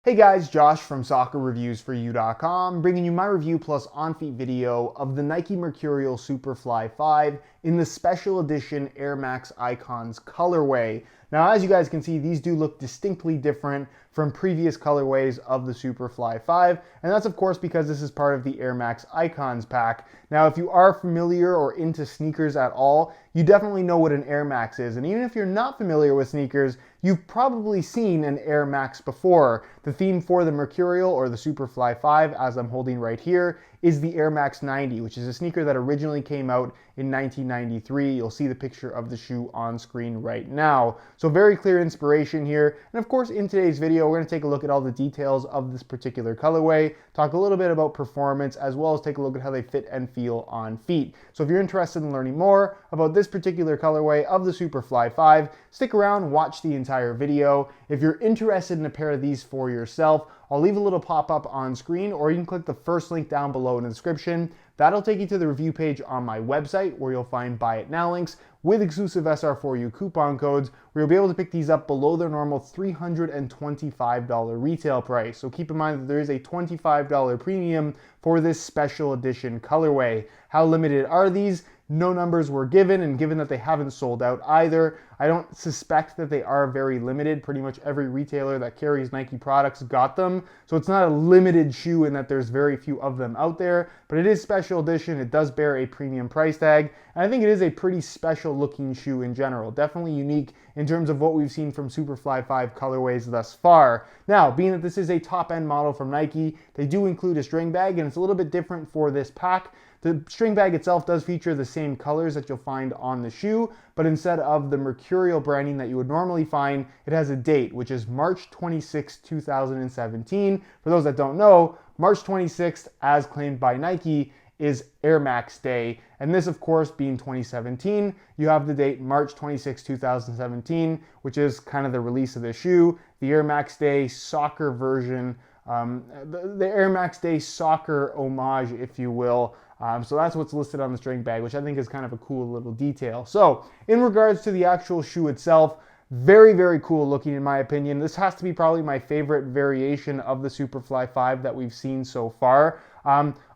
Hey guys, Josh from soccerreviewsforyou.com, bringing you my review plus on-feet video of the Nike Mercurial Superfly 5 in the special edition Air Max Icons colorway. Now, as you guys can see, these do look distinctly different from previous colorways of the Superfly 5, and that's of course because this is part of the Air Max Icons pack. Now, if you are familiar or into sneakers at all, you definitely know what an Air Max is, and even if you're not familiar with sneakers, you've probably seen an Air Max before. The theme for the Mercurial, or the Superfly 5, as I'm holding right here, is the Air Max 90, which is a sneaker that originally came out in 1993. You'll see the picture of the shoe on screen right now. So very clear inspiration here. And of course, in today's video, we're going to take a look at all the details of this particular colorway, talk a little bit about performance, as well as take a look at how they fit and feel on feet. So if you're interested in learning more about this particular colorway of the Superfly 5, stick around, watch the entire video. If you're interested in a pair of these for yourself, I'll leave a little pop-up on screen, or you can click the first link down below in the description. That'll take you to the review page on my website where you'll find Buy It Now links with exclusive SR4U coupon codes where you'll be able to pick these up below their normal $325 retail price. So keep in mind that there is a $25 premium for this special edition colorway. How limited are these? No numbers were given, and given that they haven't sold out either, I don't suspect that they are very limited. Pretty much every retailer that carries Nike products got them, so it's not a limited shoe in that there's very few of them out there, but it is special edition. It does bear a premium price tag, and I think it is a pretty special looking shoe in general. Definitely unique in terms of what we've seen from Superfly 5 colorways thus far. Now, being that this is a top-end model from Nike, they do include a string bag, and it's a little bit different for this pack. The string bag itself does feature the same colors that you'll find on the shoe, but instead of the Mercurial branding that you would normally find, it has a date, which is March 26, 2017. For those that don't know, March 26th, as claimed by Nike, is Air Max Day. And this, of course, being 2017, you have the date March 26, 2017, which is kind of the release of the shoe. The Air Max Day soccer version, the Air Max Day soccer homage, if you will. So that's what's listed on the string bag, which I think is kind of a cool little detail. So in regards to the actual shoe itself, very, very cool looking in my opinion. This has to be probably my favorite variation of the Superfly 5 that we've seen so far.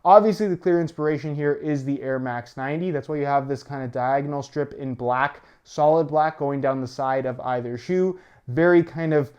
Obviously the clear inspiration here is the Air Max 90. That's why you have this kind of diagonal strip in black, solid black going down the side of either shoe. Very kind of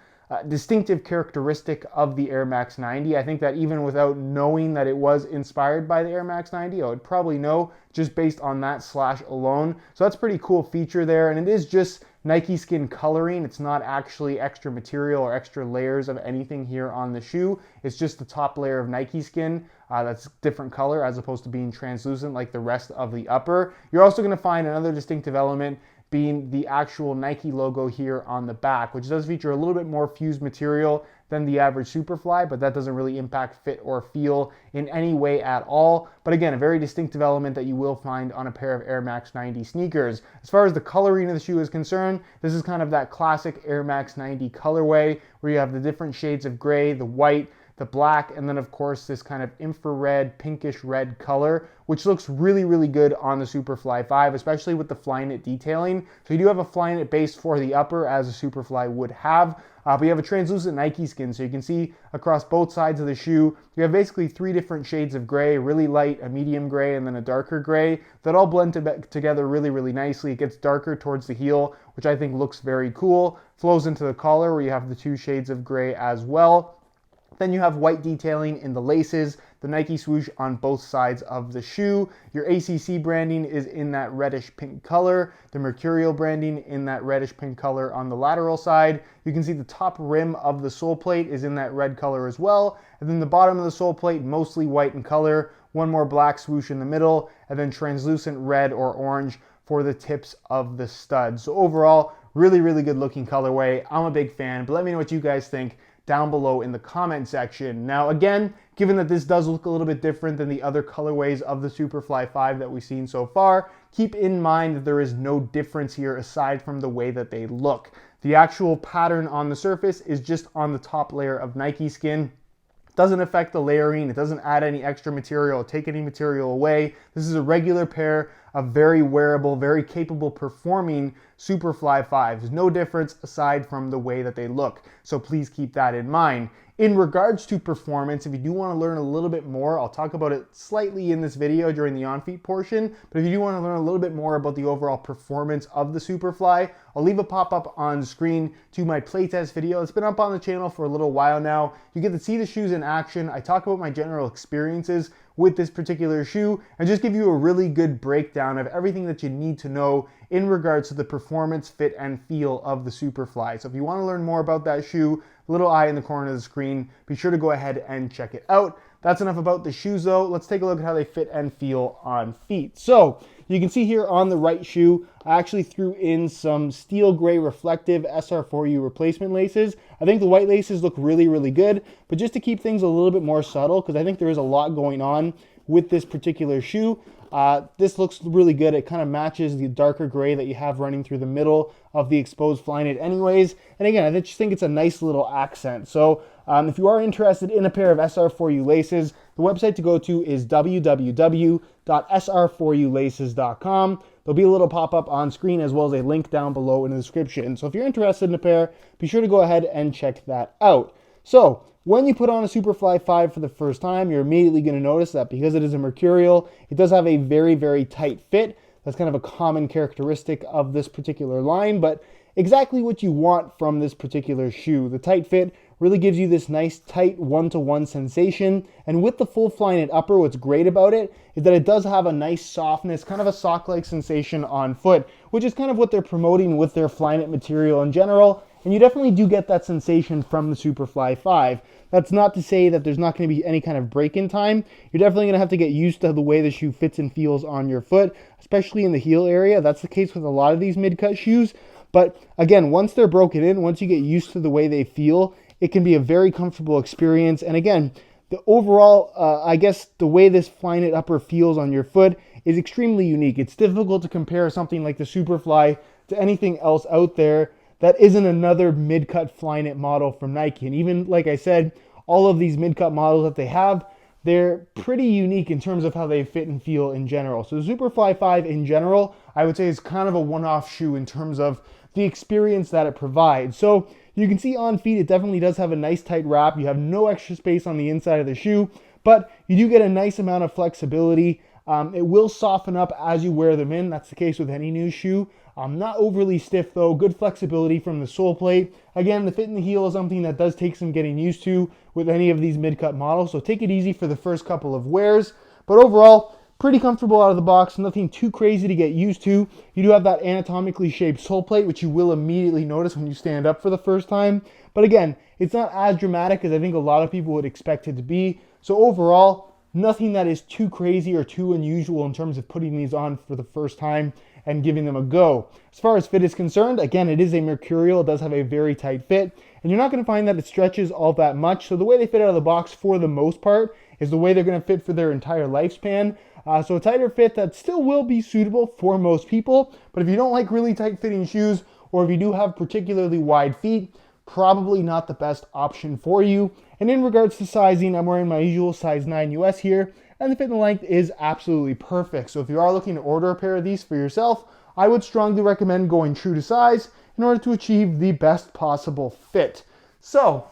distinctive characteristic of the Air Max 90. I think that even without knowing that it was inspired by the Air Max 90, I would probably know just based on that slash alone. So that's a pretty cool feature there, and it is just Nike Skin coloring. It's not actually extra material or extra layers of anything here on the shoe. It's just the top layer of Nike Skin that's different color as opposed to being translucent like the rest of the upper. You're also going to find another distinctive element being the actual Nike logo here on the back, which does feature a little bit more fused material than the average Superfly, but that doesn't really impact fit or feel in any way at all. But again, a very distinctive element that you will find on a pair of Air Max 90 sneakers. As far as the coloring of the shoe is concerned, this is kind of that classic Air Max 90 colorway where you have the different shades of gray, the white, the black, and then of course this kind of infrared pinkish red color, which looks really, really good on the Superfly 5, especially with the Flyknit detailing. So you do have a Flyknit base for the upper, as a Superfly would have, but you have a translucent Nike Skin, so you can see across both sides of the shoe, you have basically three different shades of gray, really light, a medium gray, and then a darker gray, that all blend together really, really nicely. It gets darker towards the heel, which I think looks very cool. Flows into the collar where you have the two shades of gray as well. Then you have white detailing in the laces, the Nike swoosh on both sides of the shoe. Your ACC branding is in that reddish pink color. The Mercurial branding in that reddish pink color on the lateral side. You can see the top rim of the sole plate is in that red color as well. And then the bottom of the sole plate, mostly white in color. One more black swoosh in the middle, and then translucent red or orange for the tips of the studs. So overall, really, really good looking colorway. I'm a big fan, but let me know what you guys think down below in the comment section. Now again, given that this does look a little bit different than the other colorways of the Superfly 5 that we've seen so far, keep in mind that there is no difference here aside from the way that they look. The actual pattern on the surface is just on the top layer of Nike Skin. Doesn't affect the layering, it doesn't add any extra material or take any material away. This is a regular pair of very wearable, very capable performing Superfly 5s. No difference aside from the way that they look, so please keep that in mind. In regards to performance, if you do want to learn a little bit more, I'll talk about it slightly in this video during the on-feet portion, but if you do want to learn a little bit more about the overall performance of the Superfly, I'll leave a pop-up on screen to my playtest video. It's been up on the channel for a little while now. You get to see the shoes in action. I talk about my general experiences with this particular shoe and just give you a really good breakdown of everything that you need to know in regards to the performance, fit, and feel of the Superfly. So if you want to learn more about that shoe, little eye in the corner of the screen, be sure to go ahead and check it out. That's enough about the shoes though. Let's take a look at how they fit and feel on feet. So you can see here on the right shoe, I actually threw in some steel gray reflective SR4U replacement laces. I think the white laces look really, really good, but just to keep things a little bit more subtle, because I think there is a lot going on with this particular shoe, this looks really good. It kind of matches the darker gray that you have running through the middle of the exposed Flyknit anyways. And again, I just think it's a nice little accent. So if you are interested in a pair of SR4U laces, the website to go to is www.sr4ulaces.com. There'll be a little pop-up on screen as well as a link down below in the description. So if you're interested in a pair, be sure to go ahead and check that out. So when you put on a Superfly 5 for the first time, you're immediately going to notice that because it is a Mercurial, it does have a very, very tight fit. That's kind of a common characteristic of this particular line, but exactly what you want from this particular shoe. The tight fit really gives you this nice tight one-to-one sensation, and with the full Flyknit upper, what's great about it is that it does have a nice softness, kind of a sock-like sensation on foot, which is kind of what they're promoting with their Flyknit material in general. And you definitely do get that sensation from the Superfly 5. That's not to say that there's not going to be any kind of break-in time. You're definitely going to have to get used to the way the shoe fits and feels on your foot, especially in the heel area. That's the case with a lot of these mid-cut shoes. But again, once they're broken in, once you get used to the way they feel, it can be a very comfortable experience. And again, the overall, I guess, the way this Flyknit upper feels on your foot is extremely unique. It's difficult to compare something like the Superfly to anything else out there that isn't another mid-cut Flyknit model from Nike. And even, like I said, all of these mid-cut models that they have, they're pretty unique in terms of how they fit and feel in general. So the Superfly 5 in general, I would say is kind of a one-off shoe in terms of the experience that it provides. So you can see on feet, it definitely does have a nice tight wrap. You have no extra space on the inside of the shoe, but you do get a nice amount of flexibility. It will soften up as you wear them in. That's the case with any new shoe. Not overly stiff though, good flexibility from the sole plate. Again, the fit in the heel is something that does take some getting used to with any of these mid-cut models, so take it easy for the first couple of wears. But overall, pretty comfortable out of the box, nothing too crazy to get used to. You do have that anatomically shaped sole plate, which you will immediately notice when you stand up for the first time. But again, it's not as dramatic as I think a lot of people would expect it to be. So overall, nothing that is too crazy or too unusual in terms of putting these on for the first time and giving them a go. As far as fit is concerned, again, it is a Mercurial. It does have a very tight fit, and you're not going to find that it stretches all that much. So the way they fit out of the box for the most part is the way they're going to fit for their entire lifespan. So a tighter fit that still will be suitable for most people, but if you don't like really tight fitting shoes, or if you do have particularly wide feet, probably not the best option for you. And in regards to sizing, I'm wearing my usual size 9 US here, and the fit and length is absolutely perfect. So if you are looking to order a pair of these for yourself, I would strongly recommend going true to size in order to achieve the best possible fit. So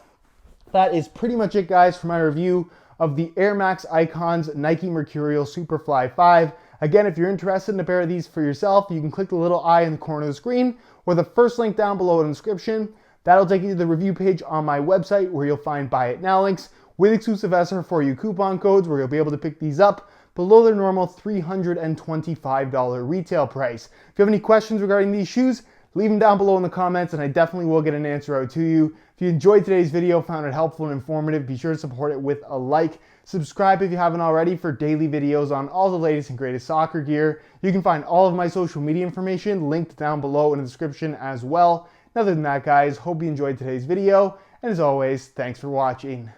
that is pretty much it, guys, for my review of the Air Max Icons Nike Mercurial Superfly 5. Again, if you're interested in a pair of these for yourself, you can click the little eye in the corner of the screen or the first link down below in the description. That'll take you to the review page on my website where you'll find buy it now links with exclusive SR4U coupon codes where you'll be able to pick these up below their normal $325 retail price. If you have any questions regarding these shoes, leave them down below in the comments and I definitely will get an answer out to you. If you enjoyed today's video, found it helpful and informative, be sure to support it with a like. Subscribe if you haven't already for daily videos on all the latest and greatest soccer gear. You can find all of my social media information linked down below in the description as well. Other than that, guys, hope you enjoyed today's video, and as always, thanks for watching.